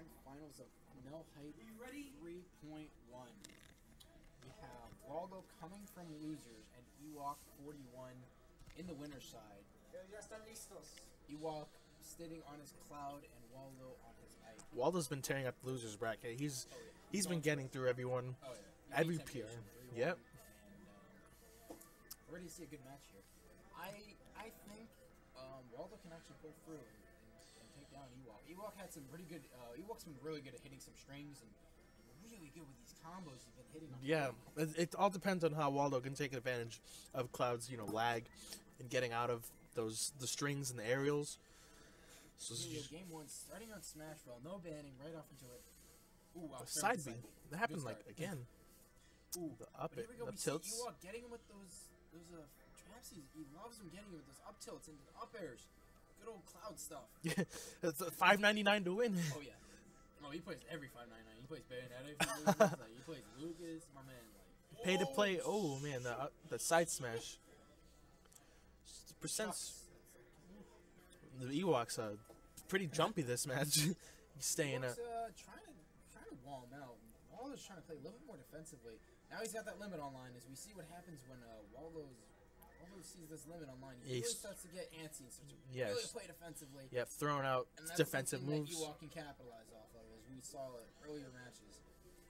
grand finals of no height 3.1. We have Waldo coming from losers and Ewok41 in the winner's side. Ewok sitting on his cloud and Waldo on his Ike. Waldo's been tearing up the losers bracket. He's been getting through everyone, every peer. Yep. And we're ready to see a good match here. I think Waldo can actually pull through and take down Ewok. Ewok had some pretty good. Ewok's been really good at hitting some strings and really good with these combos he's been hitting. Yeah, it all depends on how Waldo can take advantage of Cloud's lag and getting out of the strings and the aerials. So game one starting on Smash Ball, no banning, right off into it. Ooh, wow, side B. That happened again. Ooh, the up here we go. up We tilts. see Ewok getting him with those traps. He loves him getting him with those up tilts into the up airs. Good old Cloud stuff. Yeah, it's $5.99 to win. Oh yeah. Oh, he plays every $5.99. He plays Bayonetta if he loses. He plays Lucas, my man. Pay to play. Oh man, the side smash. Percents. The Ewok's pretty jumpy this match. He's staying trying to wall him out. Waldo's trying to play a little bit more defensively. Now he's got that limit online. As we see what happens when Waldo sees this limit online, he really starts to get antsy and starts to really play defensively. Yep, throwing out defensive moves. That Ewok can capitalize off of, as we saw in earlier matches.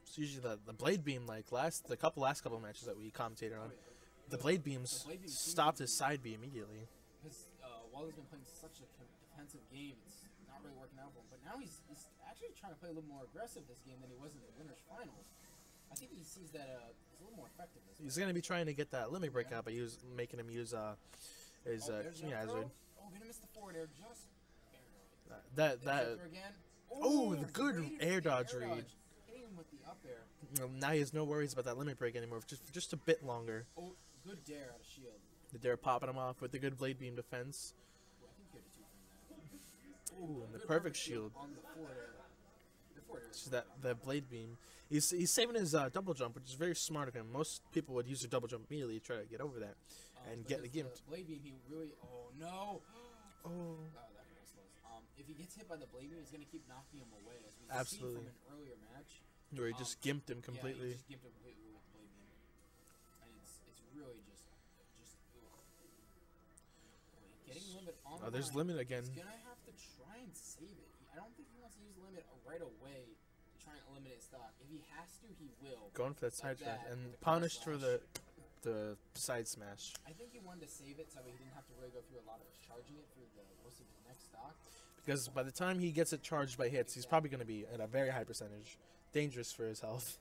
It's usually the blade beam, like the last couple matches that we commentated on. The blade beams stopped his side B immediately. Because Waldo's been playing such a defensive game, it's not really working out for him. But now he's actually trying to play a little more aggressive this game than he was in the winner's finals. I think he sees that it's a little more effective this He's going to be trying to get that limit break out, but he was making him use his King Hazard. Oh, gonna miss the forward air just. The good air dodge read. Hitting him with the up air. Now he has no worries about that limit break anymore. Just a bit longer. Oh, good dare out of shield. The dare popping him off with the good blade beam defense. Ooh, I think you had a 2 from that. Ooh, and the perfect shield. On the forward air. Just that blade beam. He's saving his double jump, which is very smart of him. Most people would use their double jump immediately to try to get over that and get the gimped. Blade beam, he really. Oh no! Oh. That was close. If he gets hit by the blade beam, he's gonna keep knocking him away. As we see from an earlier match, where he just gimped him completely. Yeah, he just gimped him completely with the blade beam, and it's really just. Getting limit on. Oh, there's limit again. He's gonna have to try and save it. I don't think he wants to use limit right away to try and eliminate stock. If he has to, he will. Going for that side smash and punished for the side smash. I think he wanted to save it so he didn't have to really go through a lot of charging it through most of his next stock. Because by the time he gets it charged by hits, he's probably going to be at a very high percentage. Dangerous for his health.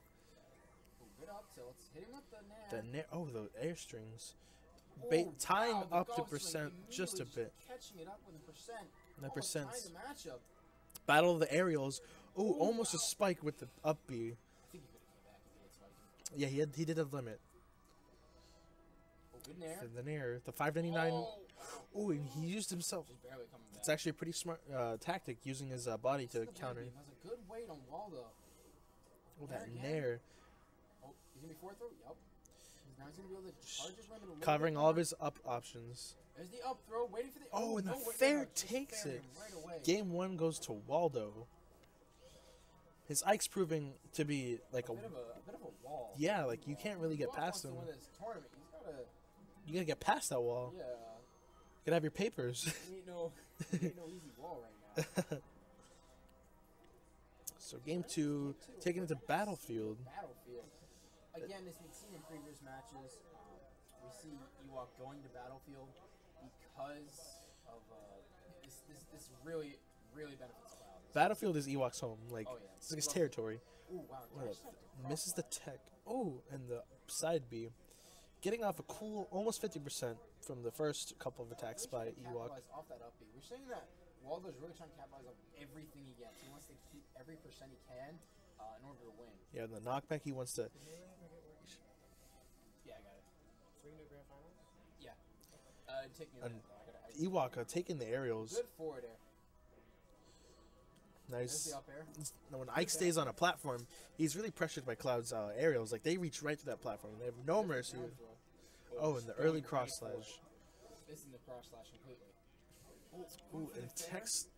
Ooh, good up tilts. Hitting up the nair. Oh, the air strings. Tying up to percent just a bit. Catching it up with a percent. The percent. Matchup. Battle of the aerials. Oh, almost a spike with the up B. I think he could have came back if he had Yeah, he did a limit. Oh, good nair. The nair. The 599. Oh, and he used himself. Just barely coming back. It's actually a pretty smart tactic, using his body to counter. That's a good weight on Waldo. Oh, that nair. Oh, he's going to be 4 through? Yup. Now he's going to be able to charge his limit a little Covering bit all of his up options. There's the up throw, waiting for the... Oh, and the fair takes it. Right Game 1 goes to Waldo. His Ike's proving to be like a bit of a wall. Yeah, like you can't really get past him. You gotta get past that wall. Yeah. You gotta have your papers. Ain't no easy wall right now. So game 2, taking it to Battlefield. Again, as we've seen in previous matches, we see Ewok going to Battlefield because of this really benefits Cloud. Battlefield is Ewok's home, like it's like his territory. Ooh, wow, misses the tech. Oh, and the side B, getting off a cool almost 50% from the first couple of attacks by Ewok. Off that up B. We're saying that Waldo's really trying to capitalize on everything he gets. He wants to keep every percent he can in order to win. Yeah, and the knockback he wants to. Yeah, I got it. So we can do grand finals? Yeah. Taking Ewok taking the aerials. Good forward air. Nice. The up air. When Ike stays on a platform, he's really pressured by Cloud's aerials. Like they reach right to that platform. They have no mercy. Oh, and the early cross slash. Missing the cross slash completely. Ooh, and text.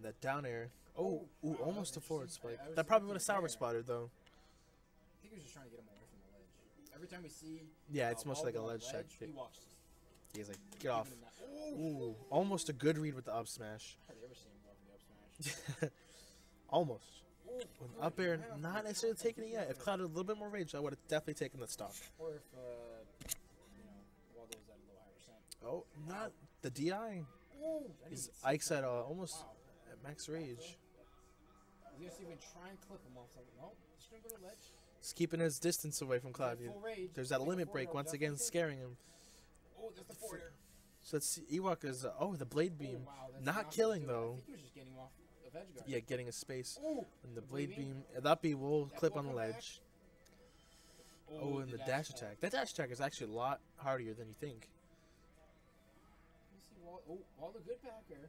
That down air. Oh, ooh, almost a forward spike. I was That probably would have thinking sour there. spotted though. I think he was just trying to get him away from the ledge. Every time we see Yeah, it's mostly like a Waldo on ledge check. he walks. He's like, get off. Ooh. Ooh, almost a good read with the up smash. Hardly ever seen him go for the up smash. Almost. Ooh, With good. up air, Man, not necessarily taking it yet. If Cloud had a little bit more rage, I would have definitely taken the stock. Or if Waldo was at a little higher percent. Oh, not the DI. Ooh, He's Ike's at almost at max rage. He's gonna see if we can try and clip him off something. Nope, just gonna go to ledge. He's keeping his distance away from Cloud. Full rage. There's that Take a limit forward, break once definitely again take it. scaring him. Oh, that's the forwarder. So let's see. Ewok is the blade beam, Oh, wow, that's not gonna killing do it. I though. think he was just getting off of edge guard. Yeah, getting a space. Ooh, And the blade beam, that beam will That clip will on the come back. ledge. Oh, and the dash attack. That dash attack is actually a lot harder than you think. You see Waldo good backer.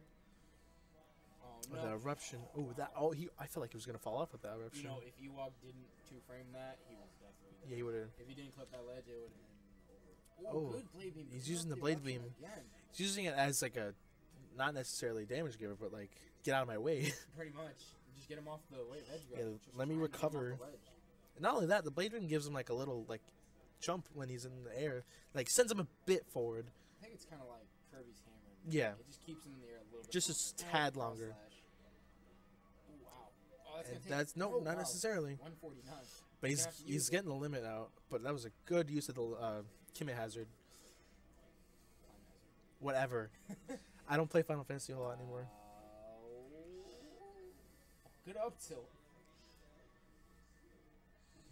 Oh Oh, no. the eruption. Oh, that. Oh, I feel like he was gonna fall off with that eruption. You know, if Ewok didn't two-frame that, he was definitely. Yeah, he would have. If he didn't clip that ledge, it would have been over. Oh, Good blade beam. he's Good using the up blade eruption beam. again. He's using it as like a, not necessarily damage giver, but like get out of my way. Pretty much. Just get him off the way of edge guard. Yeah, Just let me try and get him off recover. the ledge. And not only that, the blade beam gives him like a little like jump when he's in the air, like sends him a bit forward. I think it's kind of like Kirby's hammer. Yeah. It just keeps him in the air a little bit. Just a And tad cross longer. slash. Ooh, wow. Oh, that's And gonna take that's no, oh, not wow. necessarily. 149. But Gonna have to use he's it. getting the limit out. But that was a good use of the Kimi hazard. Whatever. I don't play Final Fantasy a lot anymore. Good up tilt.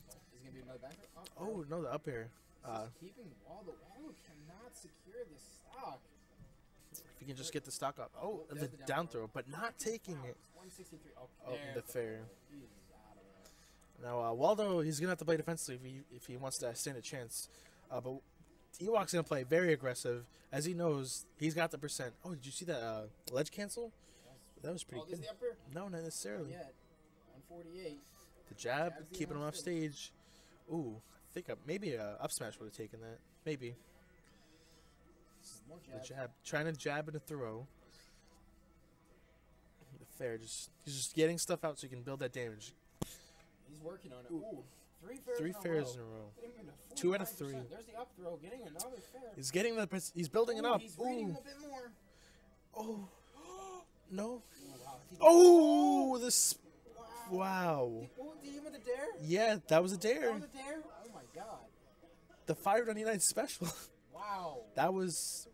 Is it gonna be another back throw? Oh no, the up air. Just keeping Waldo. Waldo cannot secure this stock. If you can just get the stock up. Oh, there's the the down down throw. throw, but not taking Wow, it. 163. Oh, There's the fair. He's out of there. Now Waldo, he's gonna have to play defensively if he wants to stand a chance. But Ewok's gonna play very aggressive, as he knows he's got the percent. Oh, did you see that ledge cancel? That was pretty There's good. the upper. No, not necessarily. Not yet. 148. The jab, Jab's the keeping him amount off of stage. Ooh, I think maybe a up smash would have taken that. Maybe. More The jab. jab, trying to jab and a throw. The fair, he's just getting stuff out so he can build that damage. He's working on it. Ooh. Ooh. Three fairs Fairs in in a a row. row. Getting him into 2 out of 49%. 3. There's the up throw. Getting another fair. He's getting he's building it Ooh, up. He's reading Ooh, a bit more. oh, no. Ooh, wow. Oh, this. Wow. Did he with the dare? Yeah, that was a dare. That was a dare? Oh my god. The 599 special. Wow. That was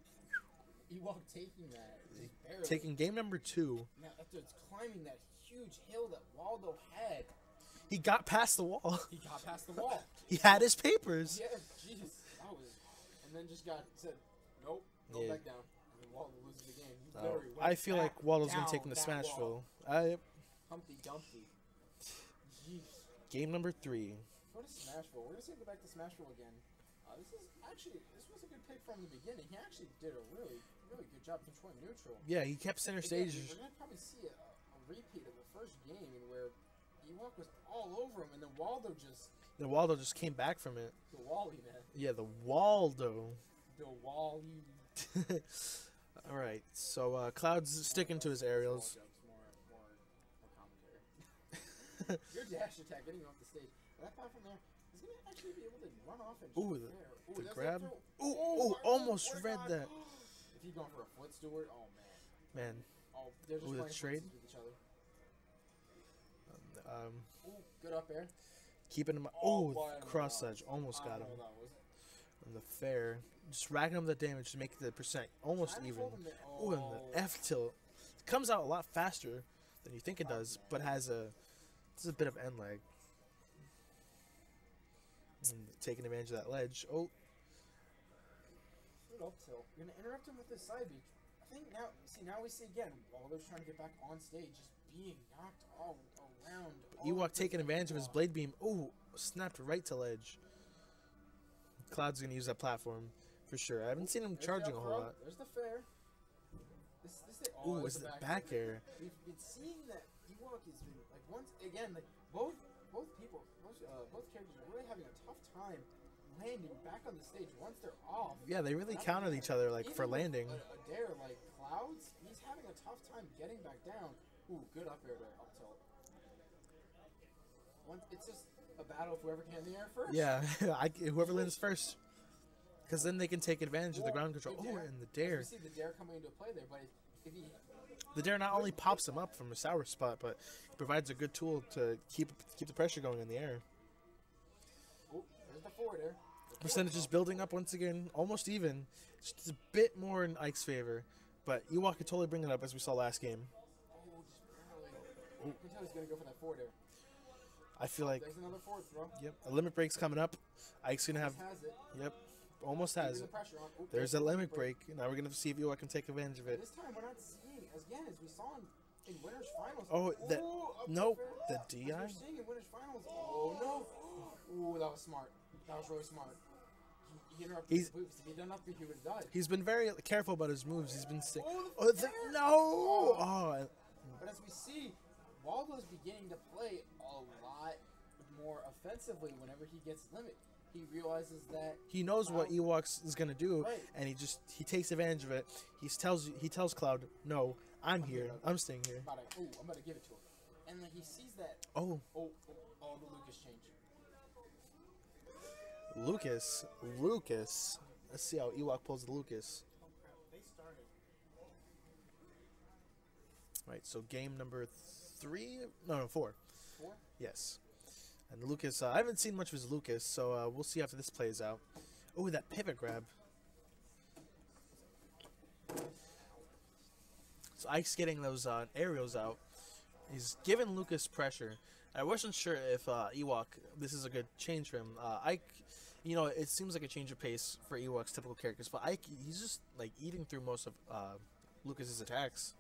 Ewok taking that. Just barely. taking game number 2. Now, after it's climbing that huge hill that Waldo had, He got past the wall. he got past the wall. He had his papers. Yeah, jeez. That was. And then just said, nope, go Yeah. back down. And then Waldo loses the game. He Oh, literally went I feel back like Waldo's gonna take down him to that Smashville. wall. Humpty Dumpty. Jeez. Game number 3. Go to Smashville. We're just gonna go back to Smashville again. This was a good pick from the beginning. He actually did a really good job controlling neutral. Yeah, he kept center Again, stage. we're gonna probably see a repeat of the first game where Ewok was all over him, and then Waldo just The Waldo just came back from it. the Wally man, Yeah, the Waldo. the Wally. All right, so Cloud's sticking to his aerials. More commentary. Your dash attack getting you off the stage. That platform there is gonna actually be able to run off and Ooh, shoot the there. There's grab. that throw. Ooh, my almost God, read God. that. If he's going for a foot steward, oh man. Man, Oh, they're just Ooh, the playing trade. footsies with each other. um, Ooh, good up there. keeping him. Oh, Oh, but- cross edge, almost I got don't him. know what that was. And the fair, just racking him the damage to make the percent almost Trying to even. fold him there. Ooh, and the F tilt comes out a lot faster than you think it does, but has a bit of end lag. And taking advantage of that ledge. Oh, Good up tilt. You're gonna interrupt him with this side beat. I think now we see again Waldo's trying to get back on stage, just being knocked all around. Ewok taking advantage of his blade beam. Ooh, snapped right to ledge. Cloud's gonna use that platform for sure. I haven't seen him charging a whole lot. There's the fair. Ooh, it's the back air. We've been seeing that Ewok has been like once again like both characters are really having a tough time landing back on the stage once they're off. Yeah, they really countered each other like Even for with landing. a dare like Clouds, he's having a tough time getting back down. Ooh, good up air there, up tilt. It's just a battle of whoever can get in the air first. Yeah, whoever lands first. Because then they can take advantage of the ground control. Oh, and the dare. You see the dare coming into play there, but if he... The dare not only pops him up from a sour spot, but provides a good tool to keep the pressure going in the air. Oh, there's the forward air. Percentage is building up once again, almost even. It's just a bit more in Ike's favor, but Ewok could totally bring it up as we saw last game. Oh, just barely. You can tell he's going to go for that forward air. I feel like... There's another forward throw. Yep, a limit break's coming up. Ike's going to have... Has it. Yep, almost has it. There's a limit break. Now we're going to see if Ewok can take advantage of it. This time we're not seeing, again, as we saw in Winners Finals. Oh, that... No, the DI? As we're seeing in Winners Finals. Oh, no. Ooh, that was smart. That was really smart. He interrupted his moves. If he done nothing, he would have died. He's been very careful about his moves. He's been sick. No! Oh. But as we see, Waldo's beginning to play a lot more offensively whenever he gets limit. He realizes that he knows what Ewoks is gonna do, right. And he takes advantage of it. He tells Cloud, "No, I'm here. I'm staying here." I'm about to give it to him, and like he sees that. Oh, the Lucas change. Lucas. Let's see how Ewok pulls the Lucas. Oh crap! They started. Right. So game number 3. No, 4. 4. Yes. And Lucas, I haven't seen much of his Lucas, so we'll see after this plays out. Oh, that pivot grab. So Ike's getting those aerials out. He's giving Lucas pressure. I wasn't sure if Ewok, this is a good change for him. Ike, it seems like a change of pace for Ewok's typical characters, but Ike, he's just like eating through most of Lucas's attacks.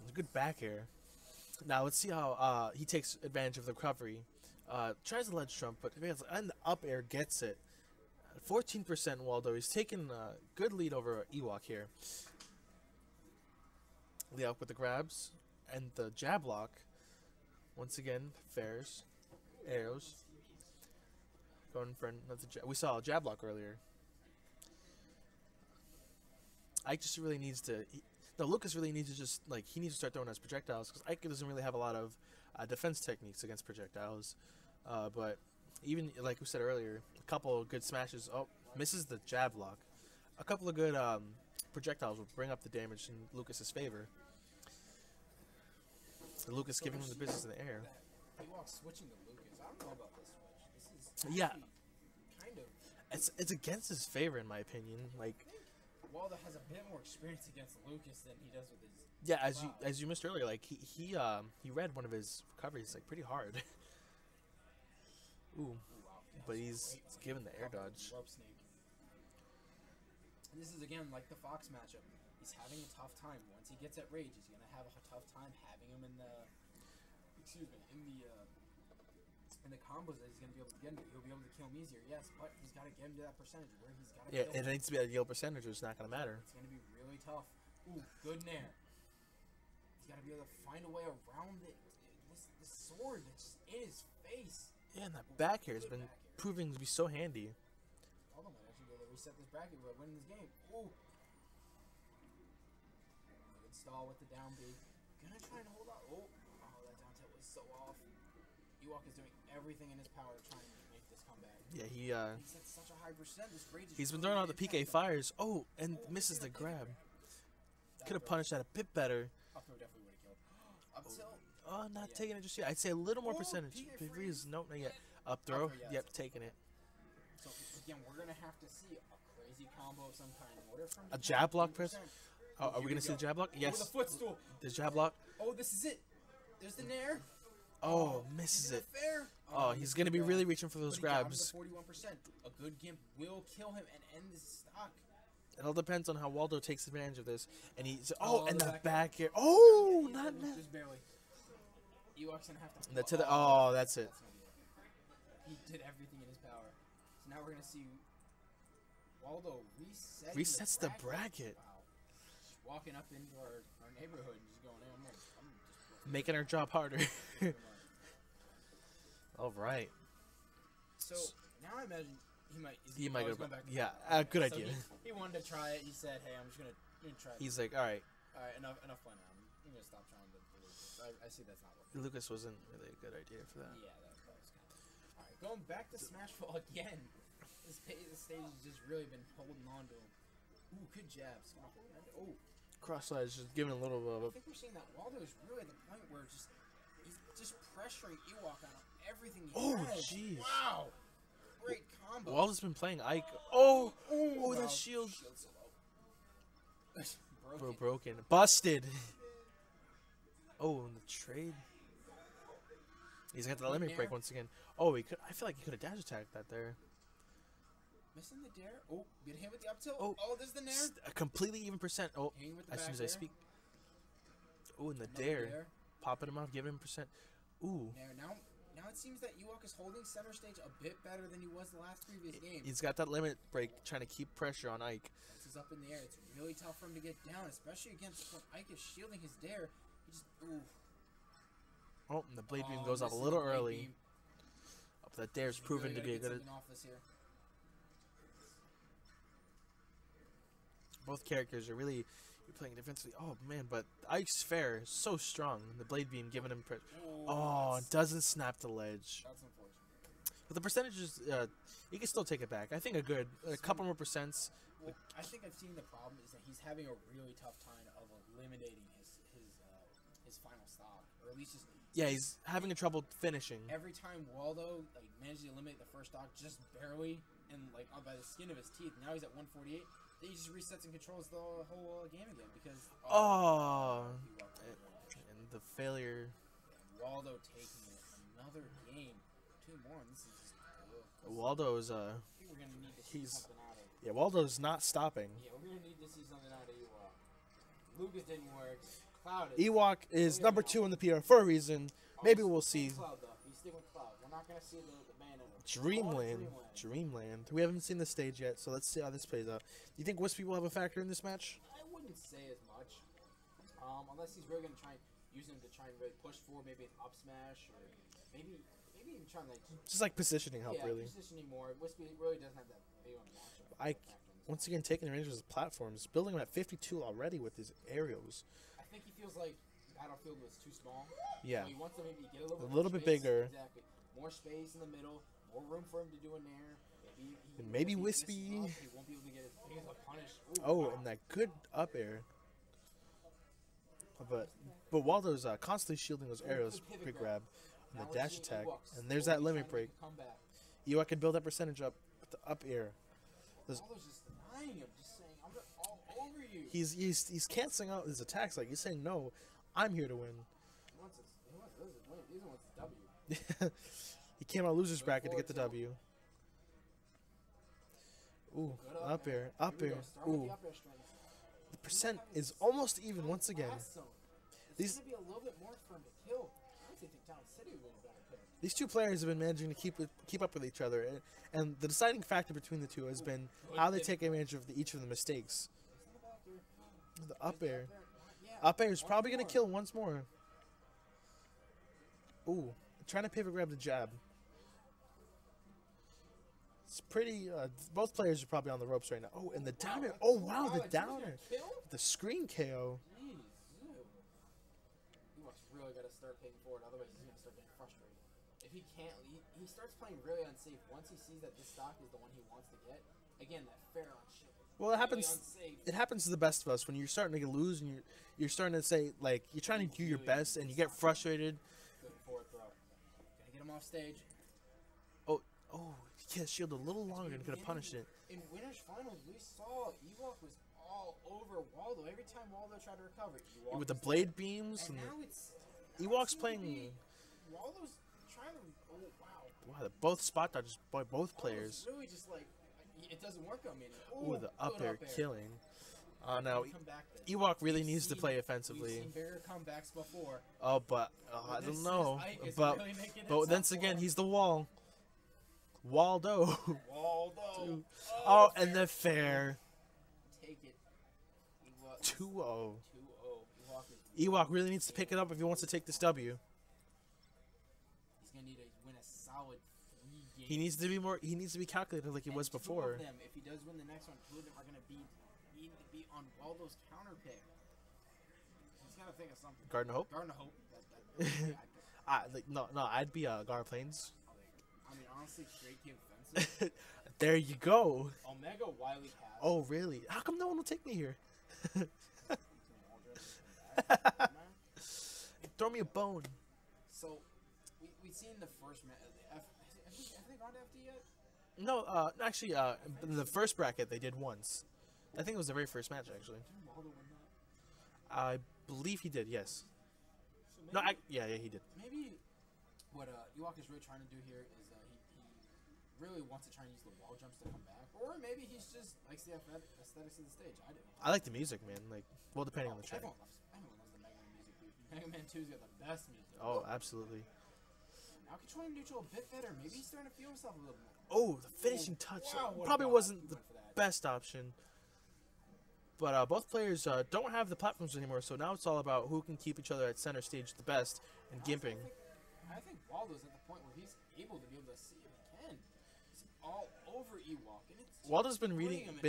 It's a good back air. Now let's see how he takes advantage of the recovery. Tries the ledge trump, but and the up air gets it. 14% Waldo. He's taking a good lead over Ewok here. The up with the grabs and the jab lock. Once again, fares, arrows. Going for another jab. We saw a jab lock earlier. Ike just really needs to. Lucas really needs to he needs to start throwing his projectiles, because Ike doesn't really have a lot of defense techniques against projectiles. But even like we said earlier, a couple of good smashes. Oh, misses the jab lock. A couple of good projectiles will bring up the damage in Lucas's favor. Lucas giving him the business in the air. Ewok's switching to Lucas. I don't know about this switch. This is kind of. It's against his favor in my opinion. Like. Waldo has a bit more experience against Lucas than he does with his. Yeah, as you missed earlier, like he read one of his recoveries like pretty hard. Ooh, wow. But he's given the air dodge. Rope snake. And this is again like the Fox matchup. He's having a tough time. Once he gets at rage, he's gonna have a tough time having him in the. In the combos that he's gonna be able to get into. He'll be able to kill him easier, yes, but he's got to get him to that percentage where he's got to. Yeah, it needs to be ideal percentage, or it's not gonna matter. It's gonna be really tough. Ooh, good nair. He's got to be able to find a way around it. This sword that's just in his face. Yeah, and that back here has been proving to be so handy. Waldo might actually be able to reset this bracket by winning this game. Ooh. Good stall with the down B. Gonna try and hold out. Oh, that down tilt was so off. Ewok is doing everything in his power to try and make this comeback. Yeah, he's at such a high percent. This rage is he's been throwing out the PK fires. Oh, and misses the grab. Could have punished that a bit better. Up throw definitely would have killed. Up tilt. Oh, not taking it just yet. I'd say a little more percentage. Nope, not yet. Up throw. Yep, taking it. So again, we're gonna have to see a crazy combo of some kind. A jab block press. Oh, are we gonna see the jab block? Yes. The footstool. The jab block. Oh, this is it. There's the nair. Oh, misses it. Oh, he's gonna be really reaching for those grabs. 41%. A good gimp will kill him and end this stock. It all depends on how Waldo takes advantage of this. And he's and the back here. Oh, not just barely. Ewok's gonna have to. That's it. Oh, that's it. He did everything in his power. So now we're gonna see Waldo resets the bracket. Wow. Just walking up into our neighborhood and just going, hey, I'm just making our job harder. All right. So now I imagine he might go back. Yeah, good idea. He wanted to try it. He said, "Hey, I'm just gonna try it." He's like, "All right, enough fun. I'm gonna stop trying to believe this. I see that's not working. Lucas wasn't really a good idea for that. Yeah, that was kind of. All right, going back to Smash Ball again. This stage has just really been holding on to him. Ooh, good jabs. Oh. Cross slides just giving a little bit of I think we're seeing that Waldo is really at the point where he's just pressuring Ewok on everything he has. Jeez. Wow. Great combo. Waldo's been playing Ike. Oh, wow. that shield. Broken. Bro, broken. Busted. Oh, and the trade. He's got the limit break once again. Oh, I feel like he could have dash attacked that there. Missing the dare. Oh, get hit with the up tilt. Oh, there's the nair. A completely even percent. Oh, as soon as I speak. Oh, and the dare. Popping him off, giving him percent. Ooh. Now it seems that Ewok is holding center stage a bit better than he was the last previous game. He's got that limit break, trying to keep pressure on Ike. This is up in the air. It's really tough for him to get down, especially against when Ike is shielding his dare. He just, ooh. Oh, and the blade beam goes off a little early. Oh, but that dare's proven to be a good. Both characters are really playing defensively. Oh man, but Ike's fair is so strong. The blade beam giving him pressure. Oh, doesn't snap the ledge. That's unfortunate. But the percentages, you can still take it back. I think a couple more percents. Well, I think I've seen the problem is that he's having a really tough time of eliminating his final stock, or at least just. Yeah, he's having a trouble finishing. Every time Waldo manages to eliminate the first stock just barely and by the skin of his teeth. Now he's at 148. Then he just resets and controls the whole game again because. And the failure. Yeah, Waldo taking it another game, 2 more, and this is just. Waldo's I think we're gonna need to see something out of. Yeah, Waldo's not stopping. Yeah, we're gonna need to see something out of Ewok. Lucas didn't work. Cloud Ewok is number 2 in the PR for a reason. Maybe we'll see. Cloud, though. He's sticking with Cloud. We're not gonna see the man in him. Dreamland. We haven't seen the stage yet, so let's see how this plays out. Do you think Wispy will have a factor in this match? I wouldn't say as much, unless he's really gonna try and use him to try and really push forward, maybe an up smash, or maybe even trying just positioning help, really. Positioning more. Wispy really doesn't have that big of a matchup. Once again taking advantage of his platforms, building him at 52 already with his aerials. I think he feels like Battlefield was too small. Yeah. So he wants to maybe get a little bit bigger. Exactly. More space in the middle, more room for him to do a nair. Maybe Wispy. He won't be able to get his big a punish. And that good up air. But Waldo's constantly shielding those aerials, quick grab, and the dash attack. And there's that limit break. Ewok can build that percentage up with the up air. Waldo's just denying him, just saying, I'm all over you. He's canceling out his attacks, he's saying, no, I'm here to win. He wants the W. He came out loser's bracket to get the W. Ooh, up air. Ooh. The percent is almost even once again. These be a little bit more for him to kill. These two players have been managing to keep up with each other, and the deciding factor between the two has been how they take advantage of each of the mistakes. The up air. Up air is probably going to kill once more. Ooh, trying to pivot grab the jab. It's pretty, both players are probably on the ropes right now. Oh, and the downer. Oh, wow, the downer. The screen KO. Ewok's really got to start paying forward, otherwise he's going to start getting frustrated. If he can't, he starts playing really unsafe. Once he sees that this stock is the one he wants to get, again, that fair on shit. Well, it happens. It happens to the best of us when you're starting to lose and you're starting to say you're trying to do your best and you get frustrated. Good forward throw. Gotta get him off stage. Oh, he can't shield a little longer and could have punished it. In winners finals, we saw Ewok was all over Waldo. Every time Waldo tried to recover, Ewok with the blade beams. And now it's Ewok's playing. Waldo's trying to. Oh wow! Wow, both spot dodges by both players. Really, just it doesn't work on me. Ooh, the up air killing. Now Ewok really needs to play offensively. We've seen bigger comebacks before. Oh, but I don't know. But once again, he's the wall. Waldo. Oh, and the fair. Take it. 2-0. Ewok really needs to pick it up if he wants to take this W. He's gonna need to win a solid 3 games. He needs to be more. He needs to be calculated like he was before. If he does win the next one, 2 of them are gonna need to be on Waldo's counter pick. trying to think of something. Garden of Hope. Garden of Hope. I'd be Garden Plains. I mean, honestly, straight game offensive. There you go. Omega Wily Cast. Oh, really? How come no one will take me here? Throw me a bone. So, we've seen the first match. Have they gone to FD yet? No, actually, in the first bracket they did once. I think it was the very first match, actually. Didn't Waldo win that? I believe he did, yes. So maybe, Yeah, he did. Maybe what Ewok is really trying to do here is he really wants to try and use the wall jumps to come back. Or maybe he's just likes the aesthetics of the stage. I do. I like the music, man. Like, well, depending on the track. Everyone loves the Mega Man music, dude. Mega Man 2's got the best music. Oh, absolutely. Now controlling neutral a bit better. Maybe he's starting to feel himself a little more. Oh, the finishing touch. Wow, Probably wasn't the best option. But both players don't have the platforms anymore, so now it's all about who can keep each other at center stage the best and gimping. I think Waldo's at the point where he's able to be able to see if he can. He's all over Ewok, and it's Waldo's been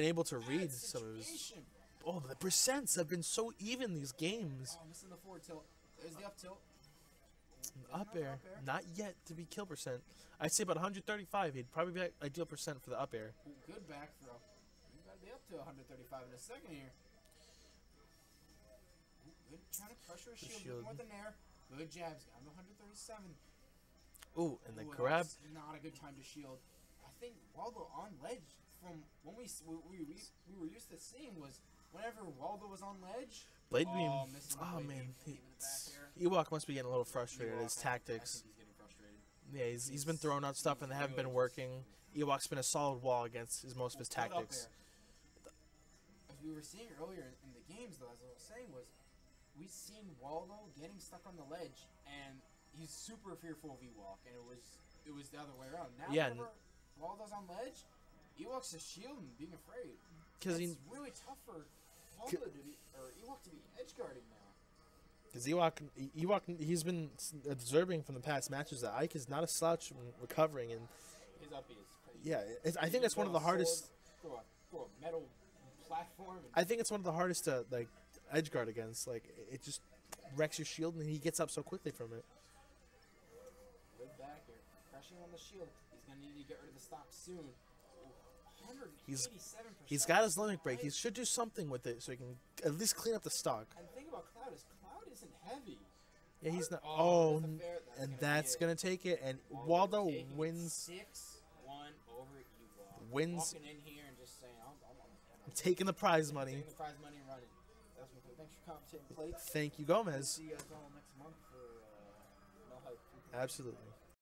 able to read some of his. situation. Oh, the percents have been so even these games. Oh, missing the forward tilt. There's the up tilt. Up air, not yet to be kill percent. I'd say about 135. He'd probably be ideal percent for the up air. Ooh, good back throw. He's got to be up to 135 in a second here. Ooh, good, trying to pressure his shield more than there. Good jabs, got him to 137. Ooh, and the grab. Not a good time to shield. I think Waldo on ledge from when we were used to seeing was whenever Waldo was on ledge. Blade beam. Oh man, Ewok must be getting a little frustrated. His tactics. I think he's getting frustrated. Yeah, he's been throwing out stuff and they haven't been working. Ewok's been a solid wall against most of his tactics. As we were seeing earlier in the games, though, as I was saying, was we've seen Waldo getting stuck on the ledge, and he's super fearful of Ewok, and it was the other way around. Now, whenever Waldo's on ledge, Ewok's just shielding, being afraid. Because it's really tough for Waldo Ewok to be edge guarding now. Because Ewok, he's been observing from the past matches that Ike is not a slouch when recovering, and his up is crazy. Yeah, I think that's one of the hardest. Throw a metal platform. I think it's one of the hardest to like edge guard against. Like it just wrecks your shield, and he gets up so quickly from it. Good back here, crushing on the shield. He's gonna need to get rid of the stock soon. 187%. He's got his limit break. He should do something with it so he can at least clean up the stock. And the thing about Cloud is Cloud isn't heavy. Yeah, he's not. Oh, and that's gonna take it. And Waldo wins. 6-1 over Ewok. Wins. Walking in here and just saying, I'm taking the prize money. Taking the prize money and running. That's what. Thanks for commentating, Plate. Thank you, Gomez. See you guys all next month for No Hype. Absolutely.